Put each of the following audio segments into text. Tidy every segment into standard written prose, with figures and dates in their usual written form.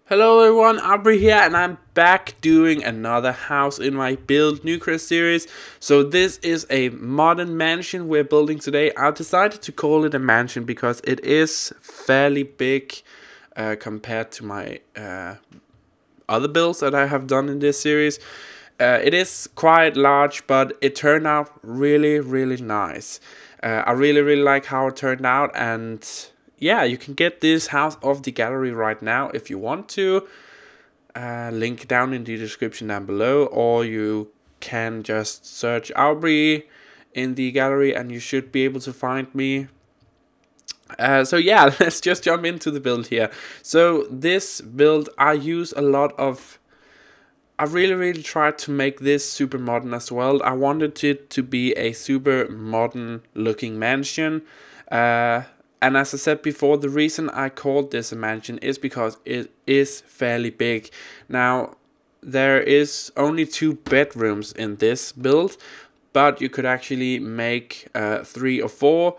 Hello everyone, Auvbri here, and I'm back doing another house in my Build Nuclear series. So this is a modern mansion we're building today. I decided to call it a mansion because it is fairly big compared to my other builds that I have done in this series. It is quite large, but it turned out really nice. I really like how it turned out, and yeah, you can get this house off the gallery right now if you want to. Link down in the description down below, or you can just search Auvbri in the gallery and you should be able to find me. So yeah, let's just jump into the build here. So this build, I use a lot of... I really tried to make this super modern as well. I wanted it to be a super modern looking mansion. And as I said before, the reason I called this a mansion is because it is fairly big. Now, there is only 2 bedrooms in this build, but you could actually make 3 or 4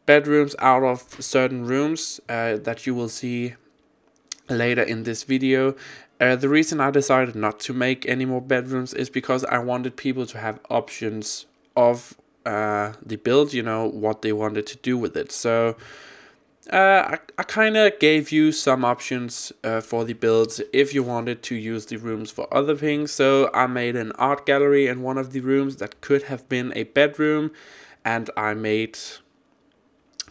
bedrooms out of certain rooms that you will see later in this video. The reason I decided not to make any more bedrooms is because I wanted people to have options of the build, you know, what they wanted to do with it. So I kind of gave you some options for the builds if you wanted to use the rooms for other things. So I made an art gallery in one of the rooms that could have been a bedroom, and I made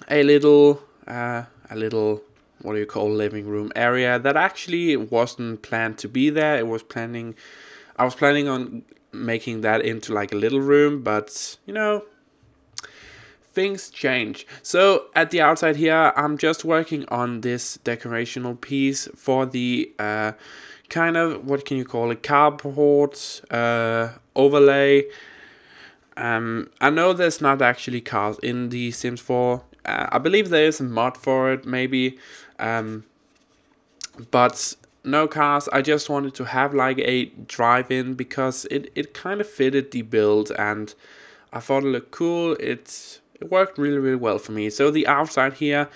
a little what do you call, living room area that actually wasn't planned to be there. I was planning on making that into like a little room, but you know, things change. So at the outside here, I'm just working on this decorational piece for the kind of, what can you call it, carport overlay. I know there's not actually cars in the Sims 4. I believe there is a mod for it, maybe, but no cars. I just wanted to have like a drive-in because it kind of fitted the build, and I thought it looked cool. It worked really well for me. So the outside here,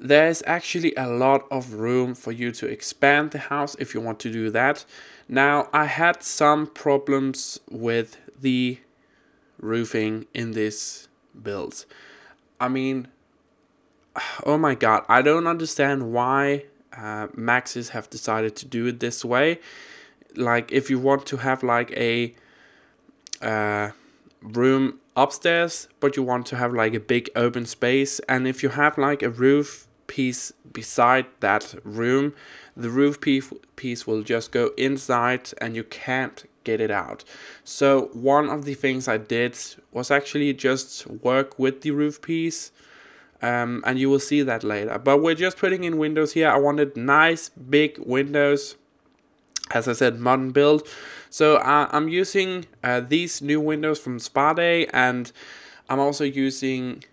there's actually a lot of room for you to expand the house if you want to do that. Now, I had some problems with the roofing in this build. I mean, oh my god, I don't understand why Maxis have decided to do it this way. Like, if you want to have like a room upstairs, but you want to have like a big open space, and if you have like a roof piece beside that room, the roof piece will just go inside and you can't get it out. So one of the things I did was actually just work with the roof piece, and you will see that later. But we're just putting in windows here. I wanted nice big windows. As I said, modern build. So I'm using these new windows from Spa Day, and I'm also using...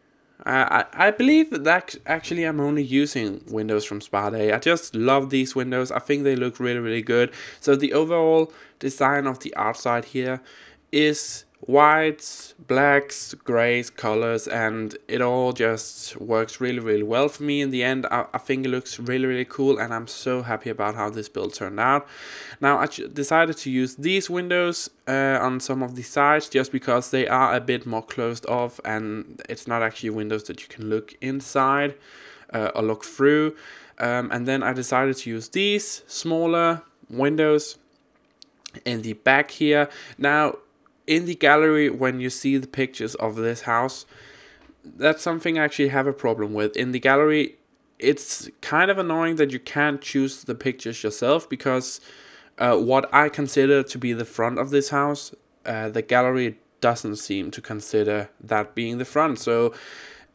I believe that actually I'm only using windows from Spa Day. I just love these windows. I think they look really good. So the overall design of the outside here is whites, blacks, grays, colors, and it all just works really well for me in the end. I think it looks really cool, and I'm so happy about how this build turned out. Now, I decided to use these windows on some of the sides just because they are a bit more closed off, and it's not actually windows that you can look inside or look through. And then I decided to use these smaller windows in the back here. Now, in the gallery, when you see the pictures of this house, that's something I actually have a problem with. In the gallery, it's kind of annoying that you can't choose the pictures yourself, because what I consider to be the front of this house, the gallery doesn't seem to consider that being the front. So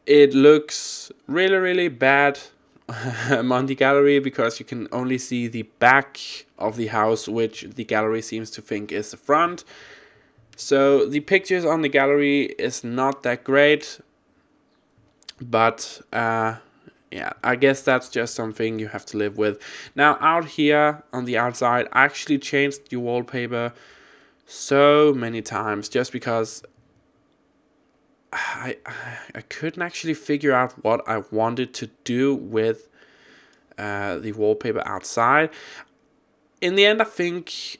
it looks really bad on the gallery because you can only see the back of the house, which the gallery seems to think is the front. So the pictures on the gallery is not that great, but yeah, I guess that's just something you have to live with. Now, out here on the outside, I actually changed the wallpaper so many times just because I couldn't actually figure out what I wanted to do with the wallpaper outside. In the end, I think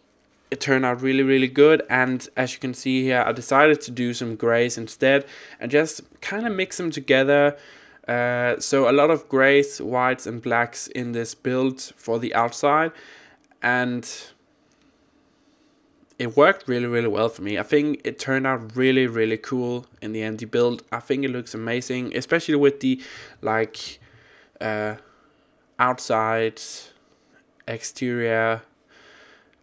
it turned out really, really good. And as you can see here, I decided to do some grays instead and just kind of mix them together. So a lot of grays, whites and blacks in this build for the outside, and it worked really, really well for me. I think it turned out really, really cool in the end. The build, I think it looks amazing, especially with the like outside, exterior.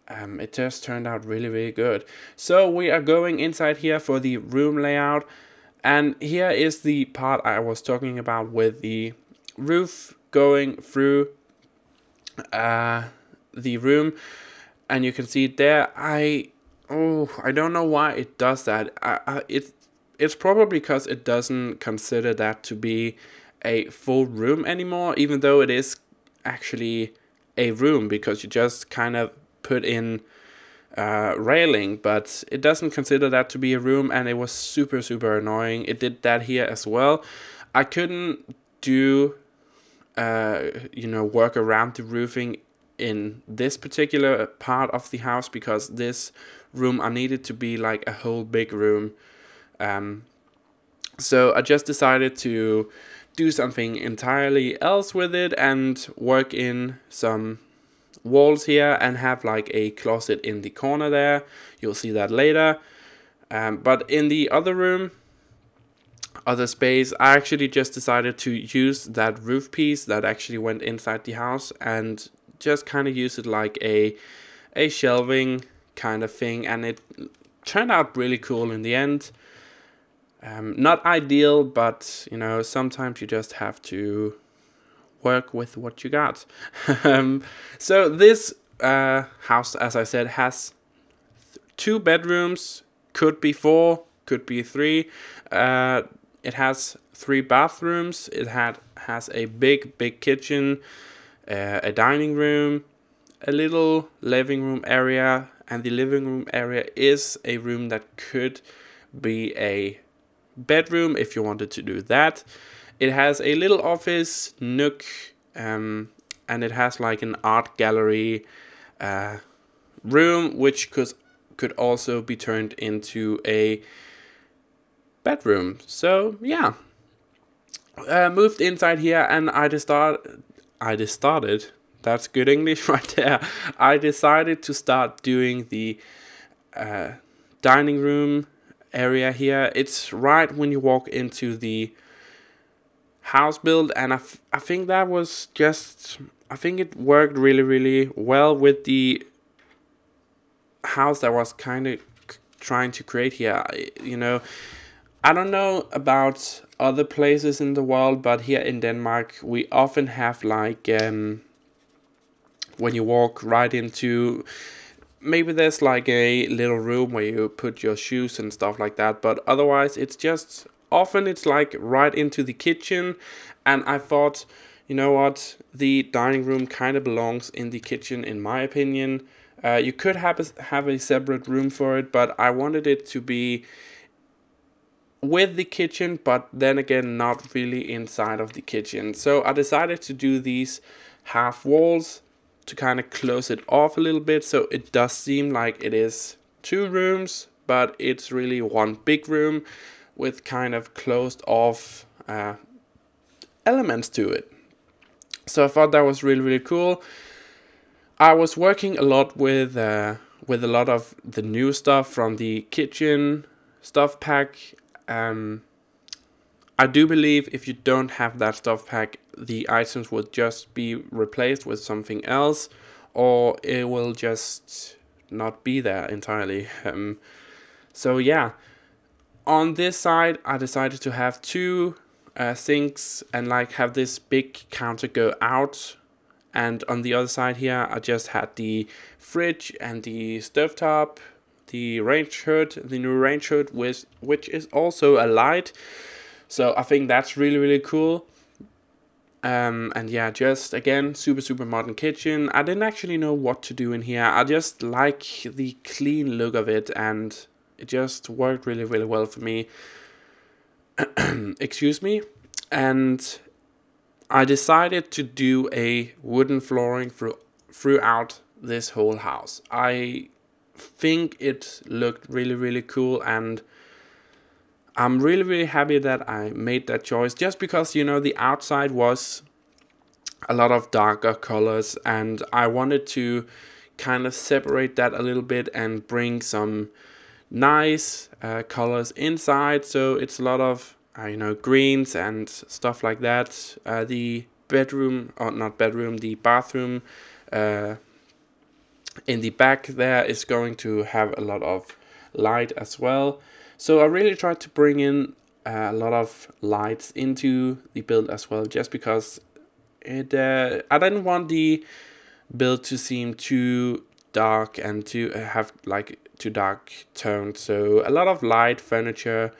It just turned out really, really good. So we are going inside here for the room layout. And here is the part I was talking about with the roof going through the room. And you can see it there. I don't know why it does that. It's probably because it doesn't consider that to be a full room anymore, even though it is actually a room, because you just kind of put in railing, but it doesn't consider that to be a room, and it was super, super annoying. It did that here as well. I couldn't do work around the roofing in this particular part of the house, because this room I needed to be like a whole big room. So I just decided to do something entirely else with it and work in some walls here and have like a closet in the corner there. You'll see that later. But in the other room, other space, I actually just decided to use that roof piece that actually went inside the house and just kind of use it like a shelving kind of thing, and it turned out really cool in the end. Not ideal, but you know, sometimes you just have to work with what you got. So this house, as I said, has 2 bedrooms, could be 4, could be 3. It has 3 bathrooms. It has a big kitchen, a dining room, a little living room area, and the living room area is a room that could be a bedroom if you wanted to do that. It has a little office nook, and it has like an art gallery room, which could also be turned into a bedroom. So yeah, moved inside here, and I decided, that's good English right there. I decided to start doing the dining room area here. It's right when you walk into the house build, and I think that was just, I think it worked really, really well with the house that was kind of trying to create here. You know, I don't know about other places in the world, but here in Denmark we often have like when you walk right into, maybe there's like a little room where you put your shoes and stuff like that, but otherwise it's just often it's like right into the kitchen. And I thought, you know what, the dining room kind of belongs in the kitchen in my opinion. You could have a separate room for it, but I wanted it to be with the kitchen, but then again not really inside of the kitchen. So I decided to do these half walls to kind of close it off a little bit, so it does seem like it is 2 rooms, but it's really one big room with kind of closed off elements to it. So I thought that was really, really cool. I was working a lot with a lot of the new stuff from the kitchen stuff pack. I do believe if you don't have that stuff pack, the items will just be replaced with something else, or it will just not be there entirely. So yeah, on this side I decided to have 2 sinks and like have this big counter go out, and on the other side here I just had the fridge and the stovetop, the range hood, the new range hood, which is also a light. So I think that's really, really cool. And yeah, just again, super, super modern kitchen. I didn't actually know what to do in here. I just like the clean look of it, and it just worked really, really well for me. Excuse me. And I decided to do a wooden flooring throughout this whole house. I think it looked really cool, and I'm really happy that I made that choice, just because, you know, the outside was a lot of darker colors, and I wanted to kind of separate that a little bit and bring some nice colors inside. So it's a lot of you know, greens and stuff like that. The bedroom, or not bedroom, the bathroom in the back there is going to have a lot of light as well. So I really tried to bring in a lot of lights into the build as well, just because it I didn't want the build to seem too dark and to have like too dark tones. So a lot of light furniture,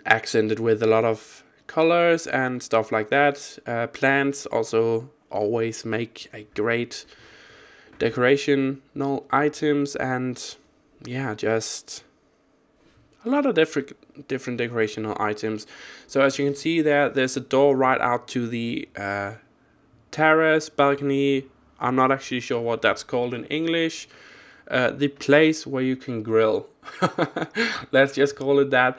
accented with a lot of colors and stuff like that. Plants also always make a great decorational items, and yeah, just a lot of different decorational items. So as you can see there, there's a door right out to the terrace, balcony. I'm not actually sure what that's called in English. The place where you can grill. Let's just call it that.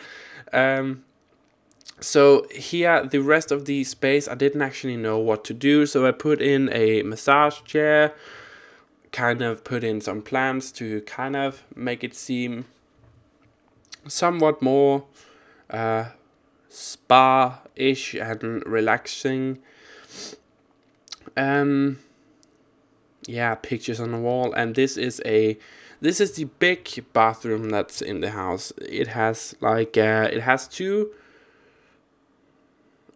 So here, the rest of the space, I didn't actually know what to do. So I put in a massage chair, kind of put in some plants to kind of make it seem somewhat more spa-ish and relaxing. Yeah, pictures on the wall, and this is the big bathroom that's in the house. It has like it has two.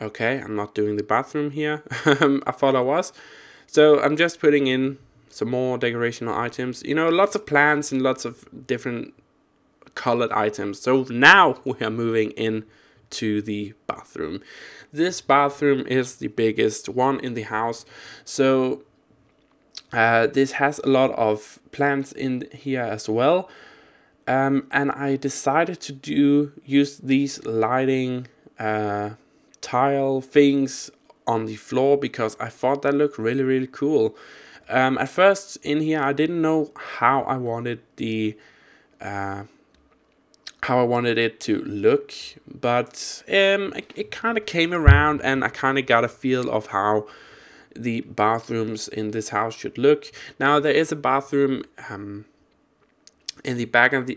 Okay, I'm not doing the bathroom here. I thought I was. So I'm just putting in some more decorational items. You know, lots of plants and lots of different colored items. So now we are moving in to the bathroom. This bathroom is the biggest one in the house. So this has a lot of plants in here as well. And I decided to use these lighting tile things on the floor because I thought that looked really cool. At first in here I didn't know how I wanted it to look, but it kind of came around, and I kind of got a feel of how the bathrooms in this house should look. Now there is a bathroom in the back of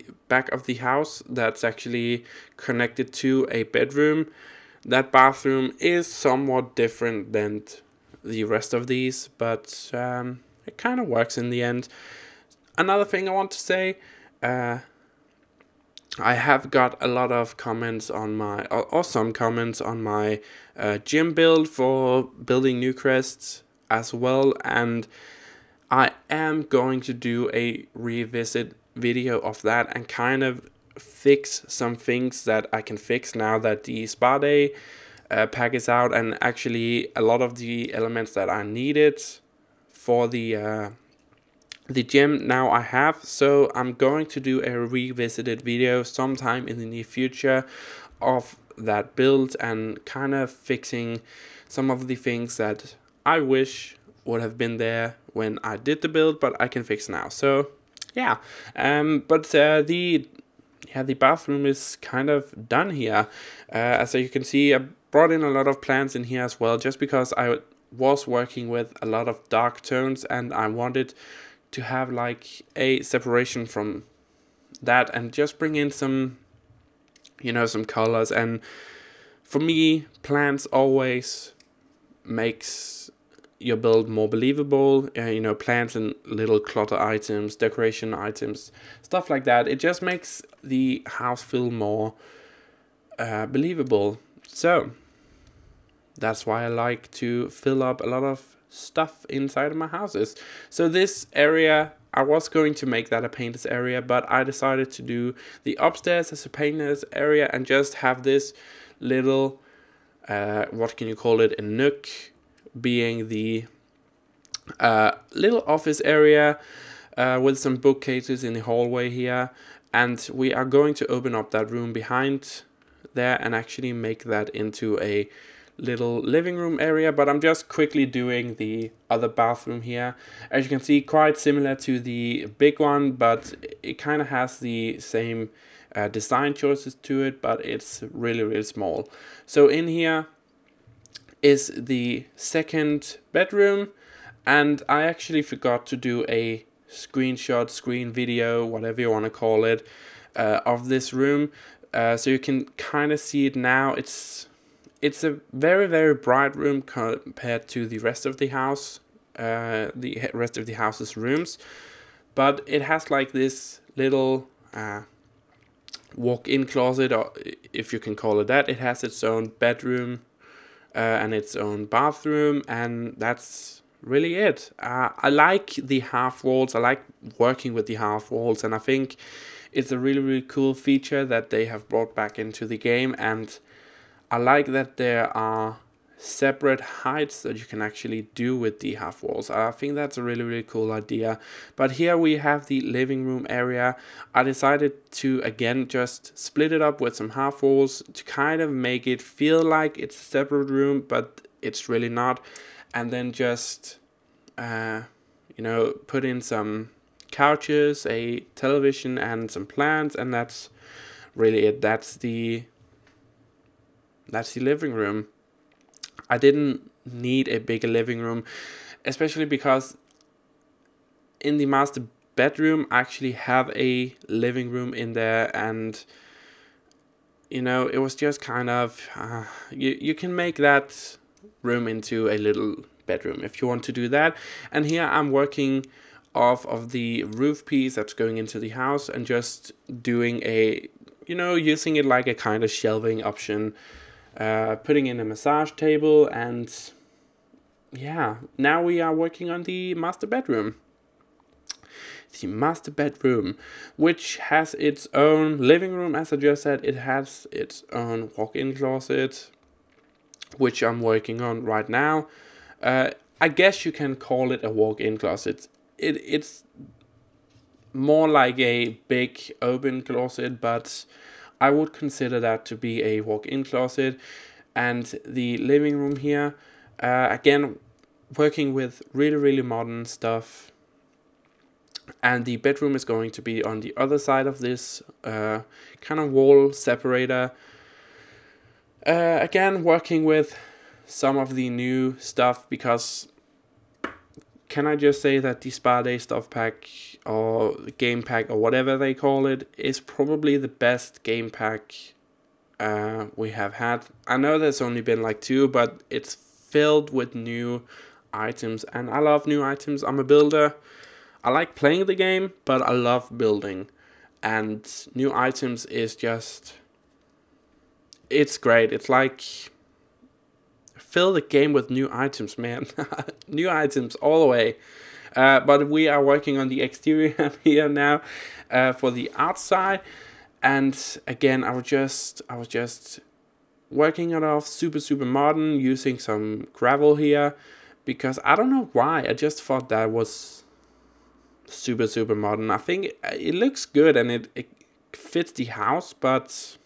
the house that's actually connected to a bedroom. That bathroom is somewhat different than the rest of these, but it kind of works in the end. Another thing I want to say, I have got a lot of comments on my, or some comments on my gym build for building Newcrest as well, and I am going to do a revisit video of that and kind of fix some things that I can fix now that the Spa Day pack is out, and actually a lot of the elements that I needed for the gym now I have. So I'm going to do a revisited video sometime in the near future of that build and kind of fixing some of the things that I wish would have been there when I did the build, but I can fix now. So yeah, the bathroom is kind of done here. As you can see, I brought in a lot of plants in here as well, just because I was working with a lot of dark tones and I wanted to have like a separation from that and just bring in some, you know, some colors. And for me, plants always makes your build more believable. You know, plants and little clutter items, decoration items, stuff like that. It just makes the house feel more believable. So that's why I like to fill up a lot of stuff inside of my houses. So this area, I was going to make that a painter's area, but I decided to do the upstairs as a painter's area and just have this little what can you call it, a nook, being the little office area with some bookcases in the hallway here. And we are going to open up that room behind there and actually make that into a little living room area, but I'm just quickly doing the other bathroom here. As you can see, quite similar to the big one, but it kind of has the same design choices to it, but it's really, really small. So in here is the second bedroom, and I actually forgot to do a screen video, whatever you want to call it, of this room. So you can kind of see it now. It's a very, very bright room compared to the rest of the house, the rest of the house's rooms, but it has like this little walk-in closet, or if you can call it that. It has its own bedroom and its own bathroom, and that's really it. I like the half walls. I like working with the half walls, and I think it's a really, really cool feature that they have brought back into the game. And I like that there are separate heights that you can actually do with the half walls. I think that's a really, really cool idea. But here we have the living room area. I decided to again just split it up with some half walls to kind of make it feel like it's a separate room, but it's really not. And then just you know, put in some couches, a television, and some plants, and that's really it. That's the living room. I didn't need a bigger living room, especially because in the master bedroom I actually have a living room in there, and you know, it was just kind of you can make that room into a little bedroom if you want to do that. And here I'm working off of the roof piece that's going into the house and just doing a, you know, using it like a kind of shelving option. Putting in a massage table, and yeah, now we are working on the master bedroom. The master bedroom, which has its own living room, as I just said. It has its own walk-in closet, which I'm working on right now. I guess you can call it a walk-in closet. It's more like a big open closet, but I would consider that to be a walk-in closet. And the living room here, again, working with really, really modern stuff. And the bedroom is going to be on the other side of this kind of wall separator. Again, working with some of the new stuff, because can I just say that the Spa Day stuff pack or game pack or whatever they call it is probably the best game pack we have had. I know there's only been like 2, but it's filled with new items, and I love new items. I'm a builder. I like playing the game, but I love building, and new items is just, it's great. It's like, fill the game with new items, man. New items all the way. But we are working on the exterior here now for the outside. And again, I was just working it off super modern, using some gravel here, because I don't know why. I just thought that was super modern. I think it looks good and it fits the house, but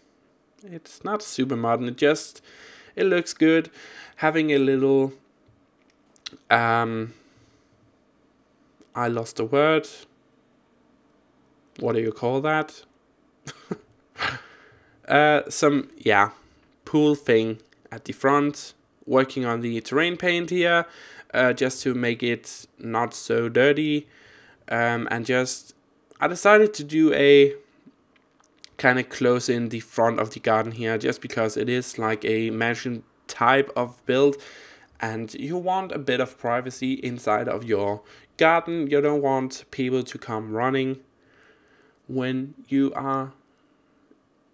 it's not super modern. It looks good. Having a little I lost the word. What do you call that? Some pool thing at the front. Working on the terrain paint here, just to make it not so dirty. And I decided to do a kind of close in the front of the garden here, just because it is like a mansion type of build, and you want a bit of privacy inside of your garden. You don't want people to come running when you are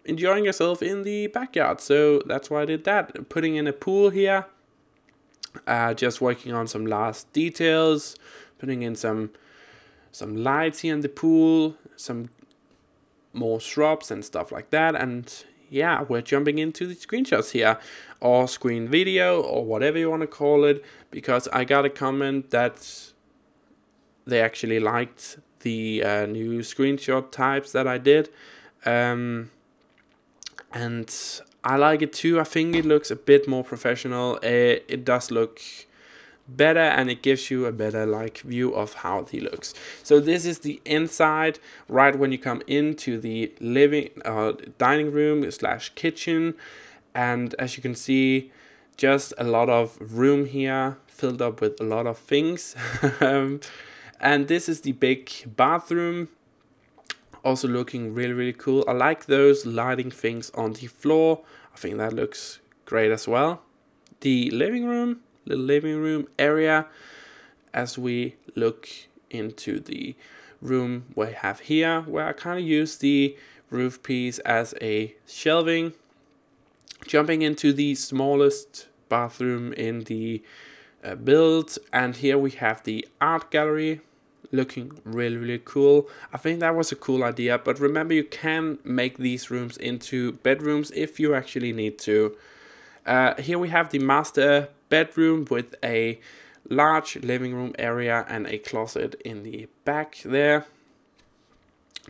enjoying yourself in the backyard. So that's why I did that. Putting in a pool here, just working on some last details, putting in some lights here in the pool, some more shrubs and stuff like that. And yeah, we're jumping into the screenshots here, or screen video, or whatever you want to call it, because I got a comment that they actually liked the new screenshot types that I did. And I like it too. I think it looks a bit more professional. It does look better, and it gives you a better like view of how he looks. So this is the inside right when you come into the dining room slash kitchen, and as you can see, just a lot of room here filled up with a lot of things. And this is the big bathroom, also looking really cool. I like those lighting things on the floor. I think that looks great as well. The little living room area, as we look into the room we have here, where I kind of use the roof piece as a shelving. Jumping into the smallest bathroom in the build, and here we have the art gallery, looking really cool. I think that was a cool idea, but remember, you can make these rooms into bedrooms if you actually need to. Here we have the master bedroom with a large living room area and a closet in the back there,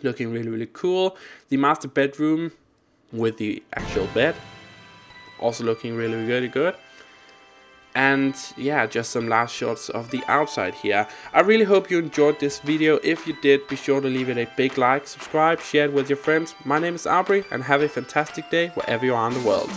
looking really cool. The master bedroom with the actual bed, also looking really good. And yeah, just some last shots of the outside here. I really hope you enjoyed this video. If you did, be sure to leave it a big like, subscribe, share it with your friends. My name is Auvbri, and have a fantastic day wherever you are in the world.